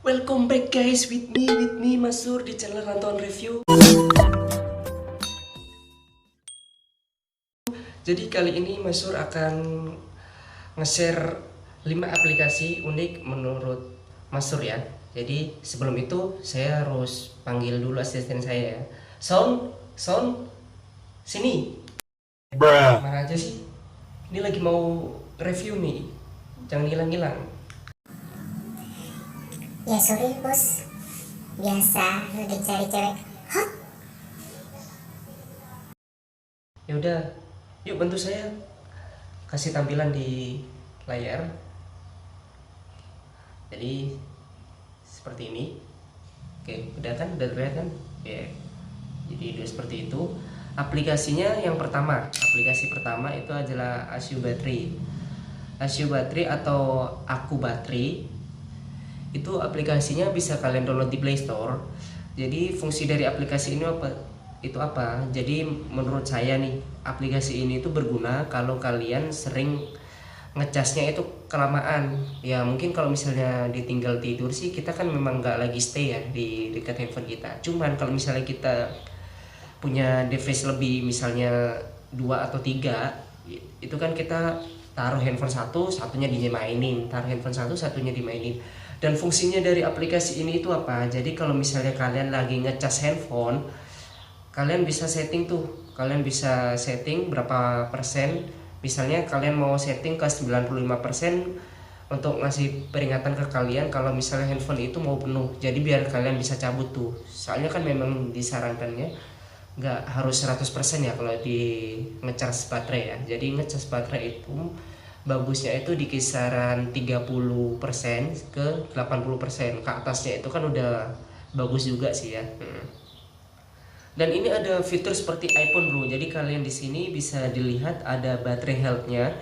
Welcome back guys with me Masur di channel Rantauan Review. Jadi kali ini Masur akan nge-share 5 aplikasi unik menurut Masur ya. Jadi sebelum itu saya harus panggil dulu asisten saya ya. Sound, sini. Mana aja sih? Ini lagi mau review nih. Jangan hilang-hilang. Ya sorry bos, biasa lagi cari cewek hot. Ya udah, yuk bantu saya kasih tampilan di layar. Jadi seperti ini. Oke, udah kan, udah terlihat kan? Ya. Jadi udah seperti itu. Aplikasi pertama itu adalah ASIO Battery. ASIO Battery atau Aku Battery. Itu aplikasinya bisa kalian download di Play Store. Jadi fungsi dari aplikasi ini apa? Jadi menurut saya nih, aplikasi ini itu berguna kalau kalian sering ngecasnya itu kelamaan. Ya mungkin kalau misalnya ditinggal tidur sih, kita kan memang nggak lagi stay ya di dekat handphone kita. Cuman kalau misalnya kita punya device lebih, misalnya 2 atau 3, itu kan kita taruh handphone satunya dimainin, taruh handphone satunya dimainin. Dan fungsinya dari aplikasi ini itu apa? Jadi kalau misalnya kalian lagi ngecas handphone, kalian bisa setting berapa persen. Misalnya kalian mau setting ke 95% untuk ngasih peringatan ke kalian kalau misalnya handphone itu mau penuh. Jadi biar kalian bisa cabut tuh. Soalnya kan memang disarankannya nggak harus 100% ya kalau di ngecas baterai ya. Jadi ngecas baterai itu bagusnya itu di kisaran 30% ke 80%. Ke atasnya itu kan udah bagus juga sih ya. Dan ini ada fitur seperti iPhone bro. Jadi kalian di sini bisa dilihat ada baterai health-nya.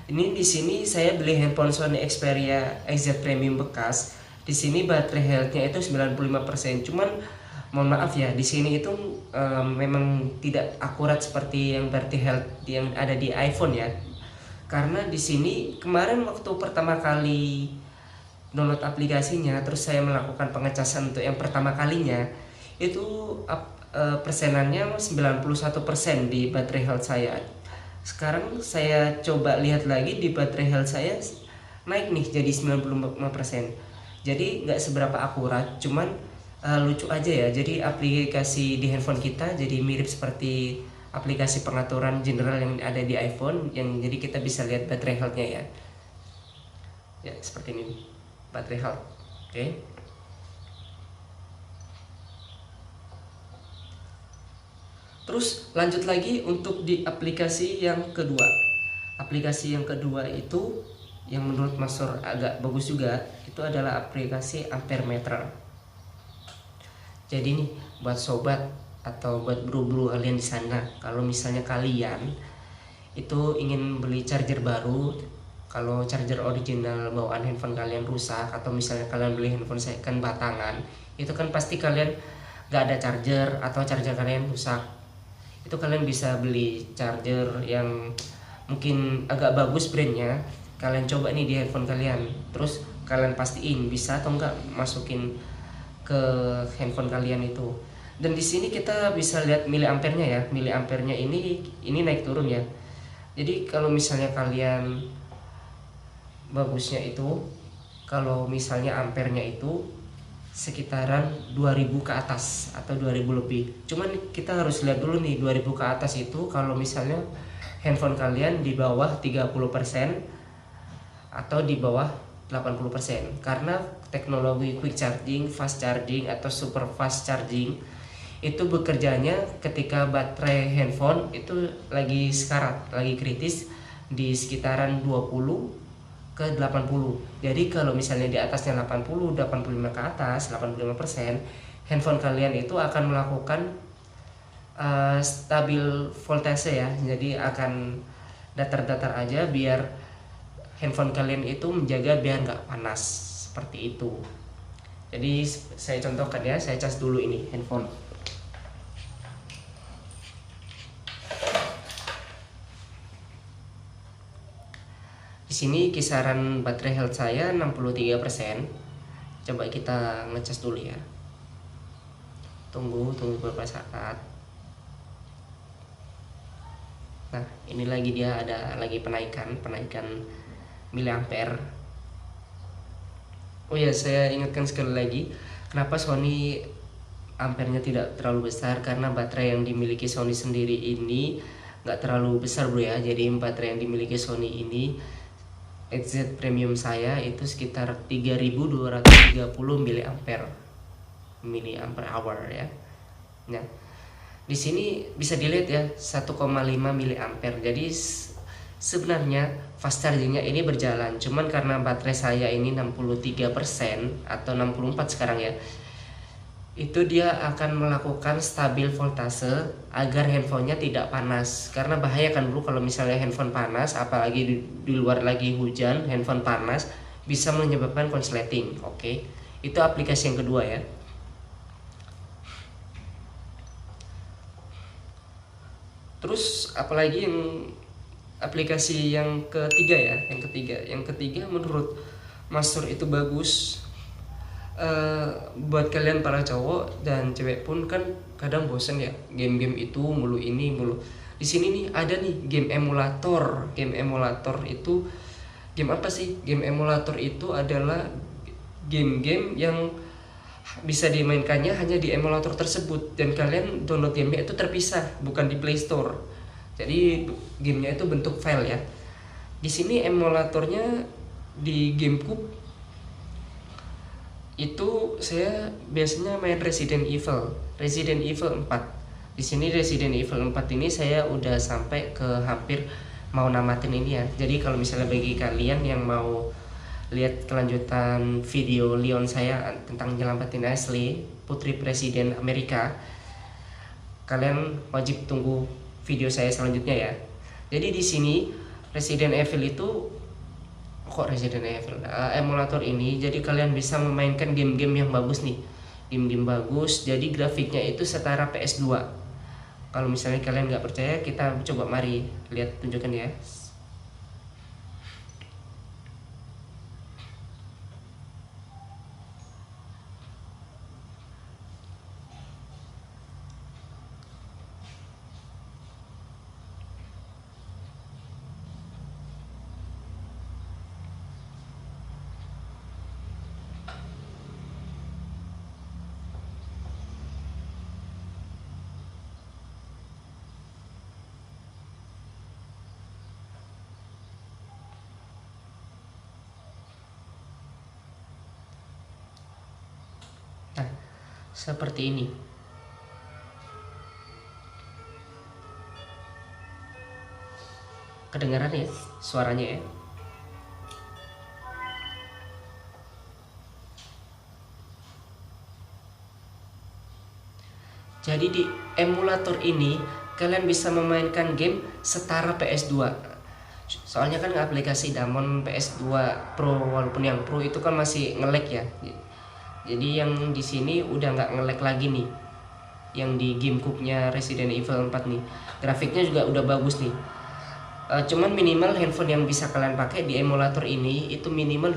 Ini di sini saya beli handphone Sony Xperia XZ Premium bekas. Di sini baterai health-nya itu 95%. Cuman mohon maaf ya, di sini itu memang tidak akurat seperti yang baterai health yang ada di iPhone ya. Karena di sini kemarin waktu pertama kali download aplikasinya, terus saya melakukan pengecasan untuk yang pertama kalinya, itu persenannya 91% di baterai health saya. Sekarang saya coba lihat lagi di baterai health saya naik nih jadi 95%. Jadi nggak seberapa akurat, cuman lucu aja ya. Jadi aplikasi di handphone kita jadi mirip seperti aplikasi pengaturan general yang ada di iPhone, yang jadi kita bisa lihat baterai health-nya ya. Ya, seperti ini. Baterai health. Oke. Terus lanjut lagi untuk di aplikasi yang kedua. Aplikasi yang kedua itu yang menurut Masur agak bagus juga, itu adalah aplikasi Ampermeter. Jadi nih buat sobat atau buat bro-bro kalian di sana, kalau misalnya kalian itu ingin beli charger baru, kalau charger original bawaan handphone kalian rusak, atau misalnya kalian beli handphone second batangan, itu kan pasti kalian gak ada charger atau charger kalian rusak. Itu kalian bisa beli charger yang mungkin agak bagus brandnya, kalian coba nih di handphone kalian, terus kalian pastiin bisa atau enggak masukin ke handphone kalian itu. Dan di sini kita bisa lihat miliampernya ya. Miliampernya ini naik turun ya. Jadi kalau misalnya kalian bagusnya itu, kalau misalnya ampernya itu sekitaran 2000 ke atas atau 2000 lebih. Cuman kita harus lihat dulu nih, 2000 ke atas itu kalau misalnya handphone kalian di bawah 30% atau di bawah 80%. Karena teknologi quick charging, fast charging atau super fast charging itu bekerjanya ketika baterai handphone itu lagi sekarat, lagi kritis di sekitaran 20 ke 80. Jadi kalau misalnya di atasnya 80, 85 ke atas, 85%, handphone kalian itu akan melakukan stabil voltase ya. Jadi akan datar-datar aja biar handphone kalian itu menjaga biar nggak panas, seperti itu. Jadi saya contohkan ya, saya cas dulu ini handphone. Di sini kisaran baterai health saya 63%. Coba kita ngecas dulu ya. Tunggu beberapa saat. Nah, ini lagi dia ada lagi penaikan miliampere. Oh ya, saya ingatkan sekali lagi, kenapa Sony ampernya tidak terlalu besar, karena baterai yang dimiliki Sony sendiri ini nggak terlalu besar bro ya. Jadi baterai yang dimiliki Sony ini XZ Premium saya itu sekitar 3230 miliampere hour ya. Nah, di sini bisa dilihat ya 1,5 miliampere. Jadi sebenarnya fast chargingnya ini berjalan, cuman karena baterai saya ini 63% atau 64 sekarang ya, itu dia akan melakukan stabil voltase agar handphonenya tidak panas. Karena bahaya kan bro kalau misalnya handphone panas, apalagi di luar lagi hujan, handphone panas bisa menyebabkan konsleting. Oke, itu aplikasi yang kedua ya. Terus apalagi yang aplikasi yang ketiga ya, yang ketiga menurut Mas Sur itu bagus. Buat kalian para cowok dan cewek pun kan kadang bosen ya game-game itu mulu ini mulu. Di sini nih ada nih game emulator. Game emulator itu game apa sih? Game emulator itu adalah game-game yang bisa dimainkannya hanya di emulator tersebut, dan kalian download gamenya itu terpisah, bukan di Play Store. Jadi gamenya itu bentuk file ya. Di sini emulatornya di GameCube itu saya biasanya main Resident Evil 4. Di sini Resident Evil 4 ini saya udah sampai ke hampir mau namatin ini ya. Jadi kalau misalnya bagi kalian yang mau lihat kelanjutan video Leon saya tentang nyelamatin Ashley, putri presiden Amerika, kalian wajib tunggu video saya selanjutnya ya. Jadi di sini Resident Evil emulator ini, jadi kalian bisa memainkan game-game yang bagus nih, game-game bagus. Jadi grafiknya itu setara PS2. Kalau misalnya kalian nggak percaya, kita coba mari lihat tunjukkan ya. Nah, seperti ini. Kedengaran ya suaranya ya. Jadi di emulator ini kalian bisa memainkan game setara PS2. Soalnya kan aplikasi Damon PS2 Pro, walaupun yang Pro itu kan masih nge-lag ya. Jadi yang di sini udah nggak nge-lag lagi nih. Yang di GameCube-nya Resident Evil 4 nih, grafiknya juga udah bagus nih. Cuman minimal handphone yang bisa kalian pakai di emulator ini itu minimal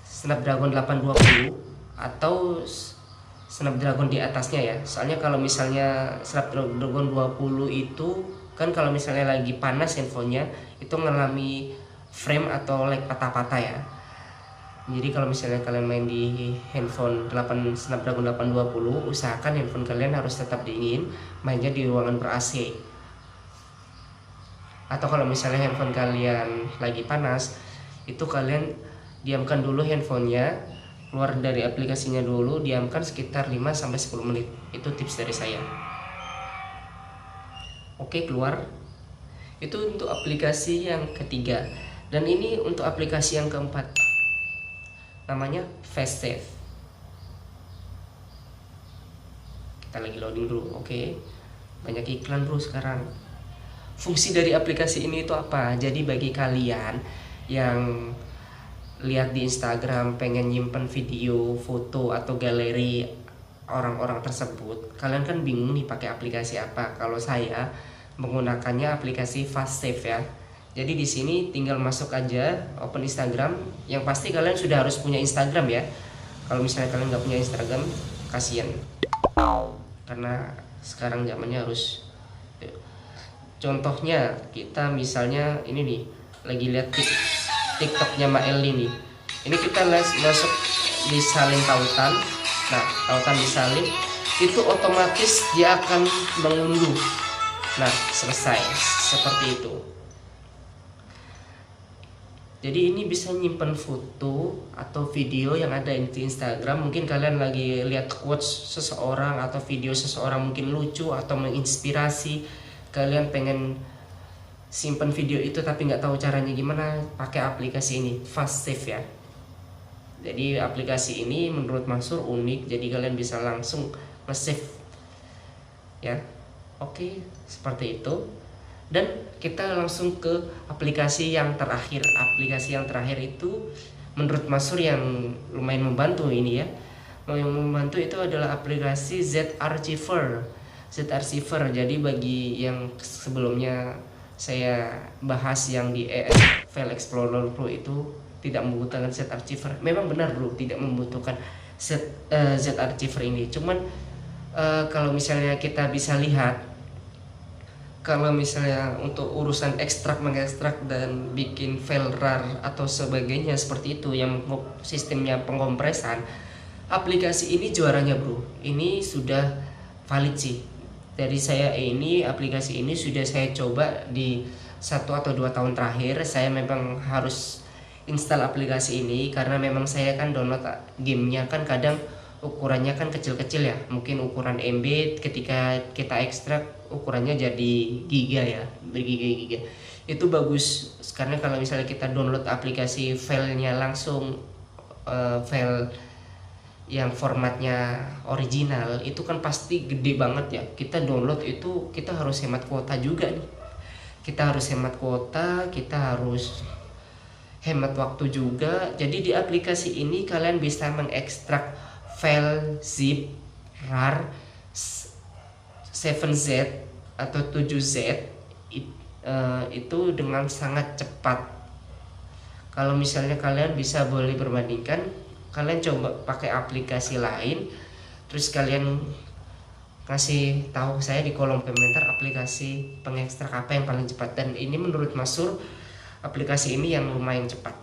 Snapdragon 820 atau Snapdragon di atasnya ya. Soalnya kalau misalnya Snapdragon 20 itu kan kalau misalnya lagi panas handphonenya itu ngalami frame atau lag patah-patah ya. Jadi kalau misalnya kalian main di handphone Snapdragon 820, usahakan handphone kalian harus tetap dingin, mainnya di ruangan ber-AC. Atau kalau misalnya handphone kalian lagi panas, itu kalian diamkan dulu handphonenya, keluar dari aplikasinya dulu, diamkan sekitar 5-10 menit. Itu tips dari saya. Oke, keluar. Itu untuk aplikasi yang ketiga. Dan ini untuk aplikasi yang keempat, namanya FastSave. Kita lagi loading dulu. Oke, banyak iklan bro sekarang. Fungsi dari aplikasi ini itu apa? Jadi bagi kalian yang lihat di Instagram pengen nyimpen video, foto atau galeri orang-orang tersebut, kalian kan bingung nih pakai aplikasi apa. Kalau saya menggunakannya aplikasi FastSave ya. Jadi di sini tinggal masuk aja, open Instagram. Yang pasti kalian sudah harus punya Instagram ya. Kalau misalnya kalian nggak punya Instagram, kasihan. Karena sekarang zamannya harus. Contohnya kita misalnya ini nih, lagi lihat TikToknya Mbak Eli nih. Ini kita masuk di salin tautan. Nah, tautan disalin itu otomatis dia akan mengunduh. Nah, selesai seperti itu. Jadi ini bisa nyimpen foto atau video yang ada di Instagram. Mungkin kalian lagi lihat quotes seseorang atau video seseorang mungkin lucu atau menginspirasi. Kalian pengen simpen video itu tapi nggak tahu caranya gimana, pakai aplikasi ini, Fast Save ya. Jadi aplikasi ini menurut Mansur unik. Jadi kalian bisa langsung nge-save ya. Oke, seperti itu. Dan kita langsung ke aplikasi yang terakhir. Aplikasi yang terakhir itu menurut Mansur yang lumayan membantu ini ya. Yang membantu itu adalah aplikasi Z-Archiver. Z-Archiver. Jadi bagi yang sebelumnya saya bahas yang di ES File Explorer Pro itu tidak membutuhkan Z-Archiver. Memang benar bro, tidak membutuhkan Z-Archiver ini. Cuman kalau misalnya kita bisa lihat, kalau misalnya untuk urusan ekstrak, mengekstrak dan bikin file RAR atau sebagainya seperti itu yang sistemnya pengkompresan, aplikasi ini juaranya bro. Ini sudah valid sih. Dari saya ini aplikasi ini sudah saya coba di 1 atau 2 tahun terakhir. Saya memang harus install aplikasi ini karena memang saya kan download gamenya kan kadang ukurannya kan kecil-kecil ya, mungkin ukuran MB, ketika kita ekstrak ukurannya jadi giga ya, bergiga-giga. Itu bagus karena kalau misalnya kita download aplikasi filenya langsung file yang formatnya original itu kan pasti gede banget ya. Kita download itu kita harus hemat kuota juga nih. Kita harus hemat kuota, kita harus hemat waktu juga. Jadi di aplikasi ini kalian bisa mengekstrak file zip RAR 7Z atau 7Z itu dengan sangat cepat. Kalau misalnya kalian bisa boleh perbandingkan, kalian coba pakai aplikasi lain, terus kalian kasih tahu saya di kolom komentar aplikasi pengekstrak apa yang paling cepat. Dan ini menurut Mansur aplikasi ini yang lumayan cepat,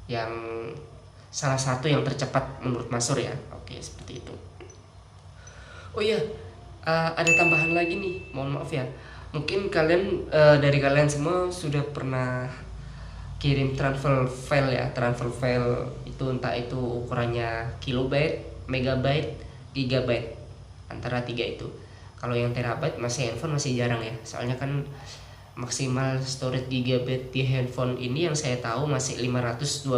yang salah satu yang tercepat menurut Mansur ya. Oke, seperti itu. Oh iya, ada tambahan lagi nih, mohon maaf ya. Mungkin kalian dari kalian semua sudah pernah kirim transfer file ya. Transfer file itu entah itu ukurannya kilobyte, megabyte, gigabyte, antara 3 itu. Kalau yang terabyte masih handphone masih jarang ya, soalnya kan maksimal storage gigabyte di handphone ini yang saya tahu masih 512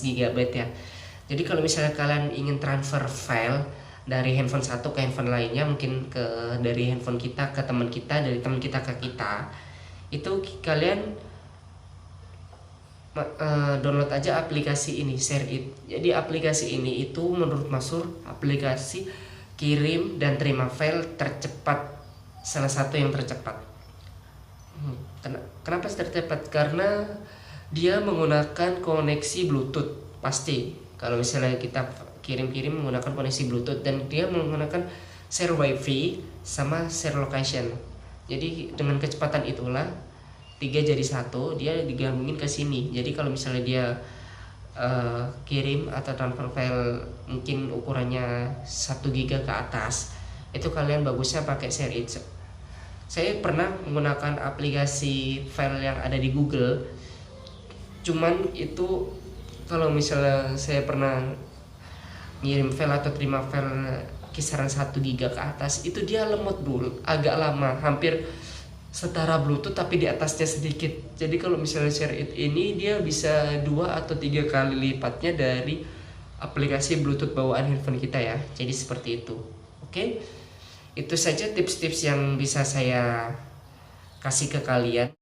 gigabyte ya. Jadi kalau misalnya kalian ingin transfer file dari handphone satu ke handphone lainnya, mungkin dari handphone kita ke teman kita, dari teman kita ke kita, itu kalian download aja aplikasi ini, Share It. Jadi aplikasi ini itu menurut Mansur aplikasi kirim dan terima file tercepat, salah satu yang tercepat. Kenapa tercepat? Karena dia menggunakan koneksi Bluetooth. Pasti kalau misalnya kita kirim-kirim menggunakan koneksi Bluetooth, dan dia menggunakan share WiFi sama share location. Jadi dengan kecepatan itulah 3 jadi 1, dia digabungin ke sini. Jadi kalau misalnya dia kirim atau transfer file mungkin ukurannya 1 giga ke atas, itu kalian bagusnya pakai Share It. Saya pernah menggunakan aplikasi file yang ada di Google, cuman itu kalau misalnya saya pernah ngirim file atau terima file kisaran 1 giga ke atas, itu dia lemot dulu, agak lama, hampir setara Bluetooth tapi di atasnya sedikit. Jadi kalau misalnya Share It ini dia bisa 2 atau 3 kali lipatnya dari aplikasi Bluetooth bawaan handphone kita ya. Jadi seperti itu. Oke, itu saja tips-tips yang bisa saya kasih ke kalian.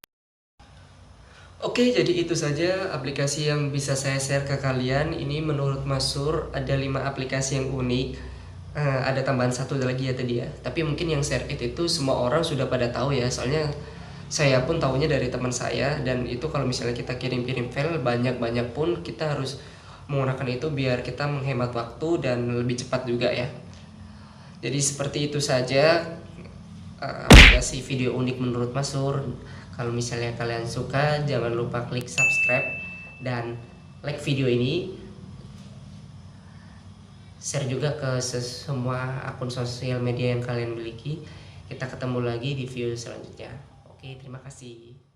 Oke, jadi itu saja aplikasi yang bisa saya share ke kalian. Ini menurut Mansur ada 5 aplikasi yang unik. Ada tambahan 1 lagi ya tadi ya. Tapi mungkin yang Share It itu semua orang sudah pada tahu ya. Soalnya Saya pun tahunya dari teman saya, dan itu kalau misalnya kita kirim-kirim file banyak-banyak pun kita harus menggunakan itu biar kita menghemat waktu dan lebih cepat juga ya. Jadi seperti itu saja aplikasi video unik menurut Masur. Kalau misalnya kalian suka, jangan lupa klik subscribe dan like video ini, share juga ke semua akun sosial media yang kalian miliki. Kita ketemu lagi di video selanjutnya. Oke, terima kasih.